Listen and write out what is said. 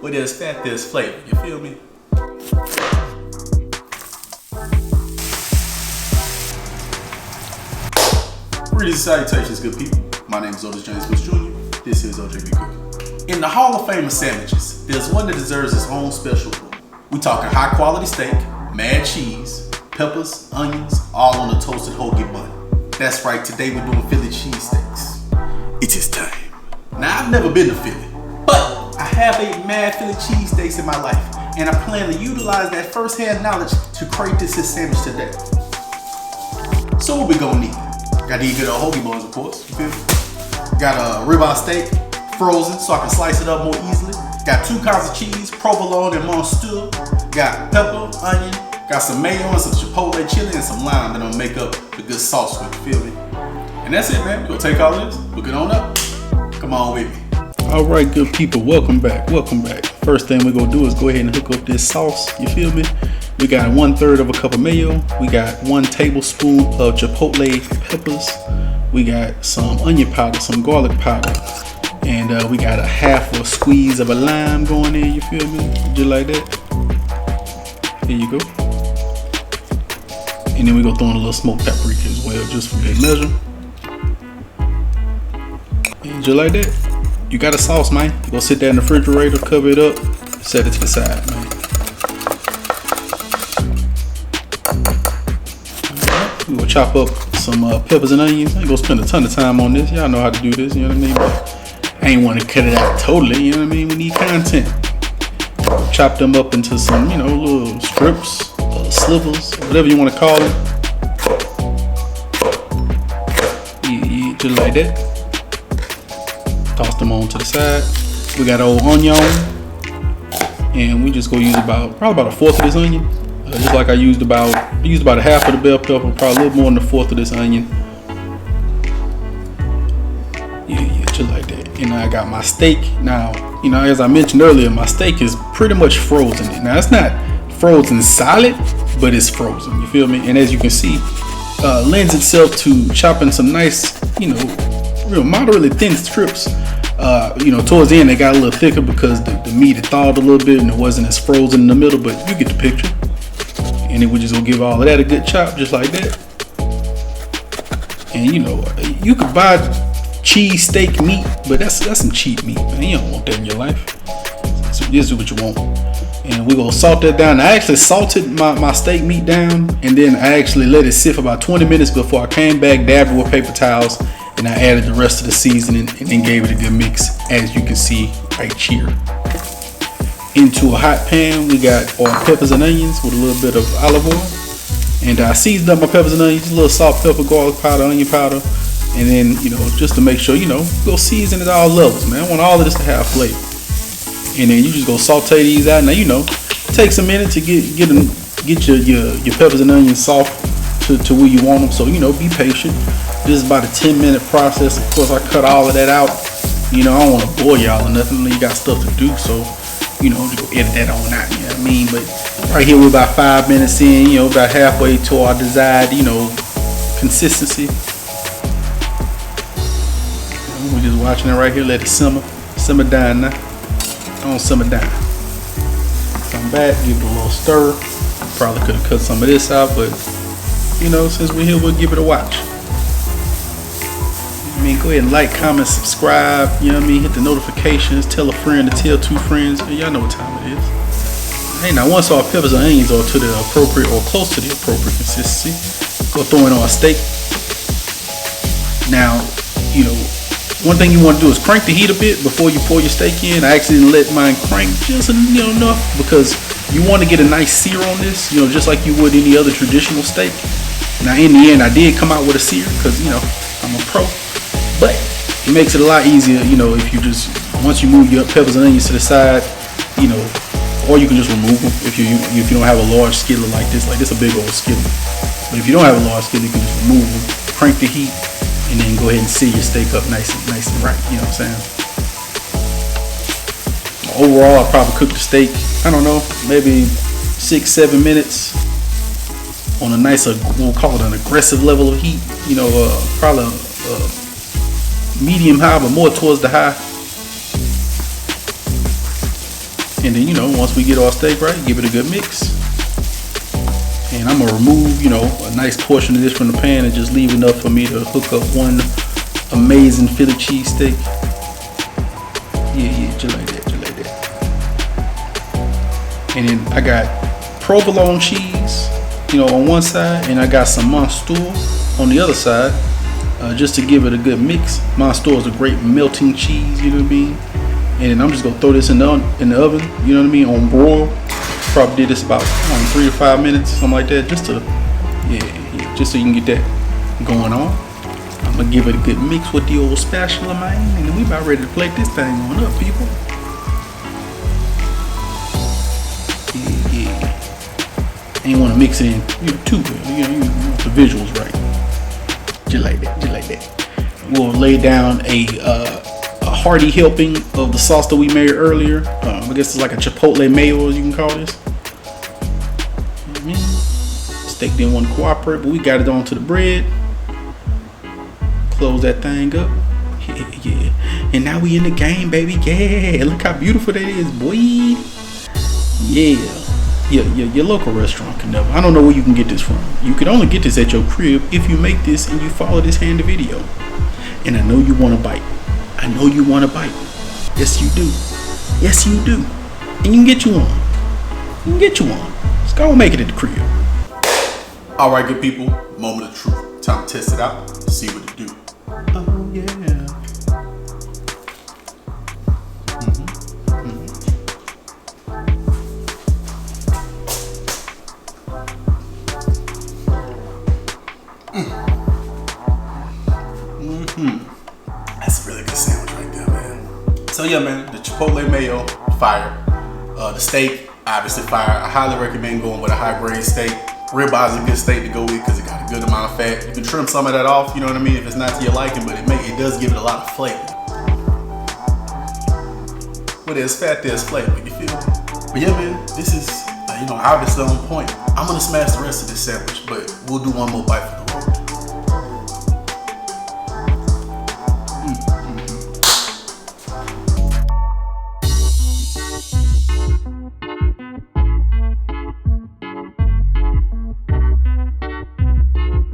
Where there's fat, there's flavor. You feel me? Greetings, salutations, good people. My name is Otis James Bush Jr. This is OJB Cooking. In the Hall of Fame of sandwiches, there's one that deserves its own special room. We talking high quality steak, mad cheese, peppers, onions, all on a toasted hoagie bun. That's right, today we're doing Philly cheesesteaks. It is time. Now, I've never been to Philly, but I have ate mad Philly cheesesteaks in my life, and I plan to utilize that first-hand knowledge to create this sandwich today. So what we gonna need? Got these good old hoagie buns, of course, you feel me? Got a ribeye steak, frozen, so I can slice it up more easily. Got 2 kinds of cheese, provolone and Munster. Got pepper, onion, got some mayo and some Chipotle chili and some lime that I'll make up the good sauce with, you feel me? And that's it, man. We're gonna take all this, hook it on up. Come on with me. All right, good people, welcome back. First thing we're gonna do is go ahead and hook up this sauce, you feel me? We got 1/3 of a cup of mayo. We got 1 tablespoon of Chipotle Peppers. We got some onion powder, some garlic powder. And we got a 1/2 squeeze of a lime going in, you feel me? Just like that. Here you go. And then we gonna throw in a little smoked paprika as well, just for good measure. And just like that. You got a sauce, man. You go sit that in the refrigerator, cover it up, set it to the side, man. We will chop up some peppers and onions. I ain't gonna spend a ton of time on this. Y'all know how to do this, you know what I mean? But I ain't want to cut it out totally, you know what I mean? We need content. Chop them up into some, you know, little strips, slivers, whatever you want to call it. Yeah, just like that. Toss them on to the side. We got old onion, and we just go use probably about 1/4 of this onion. Just like I used about 1/2 of the bell pepper, probably a little more than 1/4 of this onion. Yeah, just like that. And I got my steak. Now, you know, as I mentioned earlier, my steak is pretty much frozen. Now, it's not frozen solid, but it's frozen. You feel me? And as you can see, lends itself to chopping some nice, you know, real moderately thin strips. You know, towards the end they got a little thicker because the meat had thawed a little bit and it wasn't as frozen in the middle, but you get the picture. And then we just gonna give all of that a good chop, just like that. And you know, you could buy cheesesteak meat, but that's some cheap meat, man. You don't want that in your life. So this is what you want. And we're gonna salt that down. I actually salted my steak meat down, and then I actually let it sit for about 20 minutes before I came back, dabbed it with paper towels, and I added the rest of the seasoning and then gave it a good mix, as you can see right here. Into a hot pan, we got our peppers and onions with a little bit of olive oil. And I seasoned up my peppers and onions, a little salt, pepper, garlic powder, onion powder. And then, you know, just to make sure, you know, go season at all levels, man. I want all of this to have flavor. And then you just go saute these out. Now, you know, it takes a minute to get your peppers and onions soft to where you want them. So, you know, be patient. This is about a 10-minute process. Of course, I cut all of that out. You know, I don't want to bore y'all or nothing. You got stuff to do, so, you know, just go edit that on out, you know what I mean? But right here, we're about 5 minutes in, you know, about halfway to our desired, you know, consistency. We're just watching it right here, let it simmer down now. Don't simmer down. Come back, give it a little stir. Probably could have cut some of this out, but, you know, since we're here, we'll give it a watch. I mean, go ahead and like, comment, subscribe, you know what I mean? Hit the notifications, tell a friend to tell 2 friends. Y'all know what time it is. Hey, now once our peppers and onions are to the appropriate or close to the appropriate consistency, go throw in our steak. Now, you know, one thing you want to do is crank the heat a bit before you pour your steak in. I actually let mine crank just enough because you want to get a nice sear on this, you know, just like you would any other traditional steak. Now, in the end, I did come out with a sear because, you know, I'm a pro. But it makes it a lot easier, you know, if you just, once you move your peppers and onions to the side, you know, or you can just remove them if you don't have a large skillet like this a big old skillet. But if you don't have a large skillet, you can just remove them, crank the heat, and then go ahead and sear your steak up nice and right, you know what I'm saying? Overall, I probably cooked the steak, I don't know, maybe 6-7 minutes on a nice, we'll call it an aggressive level of heat, you know, probably medium high, but more towards the high. And then, once we get our steak right, give it a good mix. And I'm gonna remove, a nice portion of this from the pan and just leave enough for me to hook up one amazing Philly cheesesteak. Yeah, just like that. And then I got provolone cheese, on one side, and I got some Munster on the other side, just to give it a good mix. Munster is a great melting cheese, you know what I mean? And then I'm just gonna throw this in the oven, you know what I mean, on broil. Probably did this about 3 to 5 minutes, something like that, just to, just so you can get that going on. I'm gonna give it a good mix with the old spatula, man, and then we about ready to plate this thing on up, people. Ain't want to mix it in, too well. You want the visuals right. Just like that. We'll lay down a hearty helping of the sauce that we made earlier. I guess it's like a Chipotle Mayo, you can call this. Steak didn't want to cooperate, but we got it onto the bread. Close that thing up. Yeah. And now we in the game, baby. Yeah. Look how beautiful that is, boy. Yeah. Your local restaurant can never. I don't know where you can get this from. You can only get this at your crib if you make this and you follow this handy video. And I know you want to bite. Yes, you do. And you can get you one. Let's go and make it at the crib. All right, good people. Moment of truth. Time to test it out. See what it do. Oh yeah. That's a really good sandwich right there, man. So yeah, man, the Chipotle Mayo, fire. The steak, obviously fire. I highly recommend going with a high grade steak. Ribeye is a good steak to go with because it got a good amount of fat. You can trim some of that off, you know what I mean, if it's not to your liking, but it does give it a lot of flavor. Where there's fat, there's flavor, you feel me? But yeah, man, this is, obviously on point. I'm gonna smash the rest of this sandwich, but we'll do one more bite for the